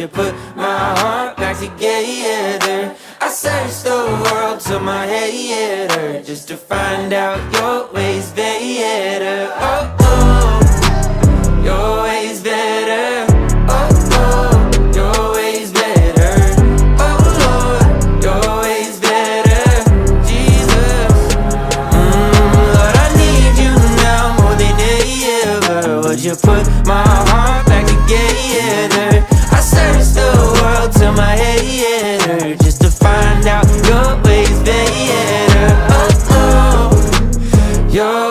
put my heart back together? I searched the world till my head hurt, just to find out your way's better. Oh, oh, your way's better. Oh, oh, your way's better. Oh, Lord, your way's better. Jesus, Lord, I need you now more than ever. Would you put my heart back together? I searched the world till my head hurt, just to find out your way's better. Oh, oh, your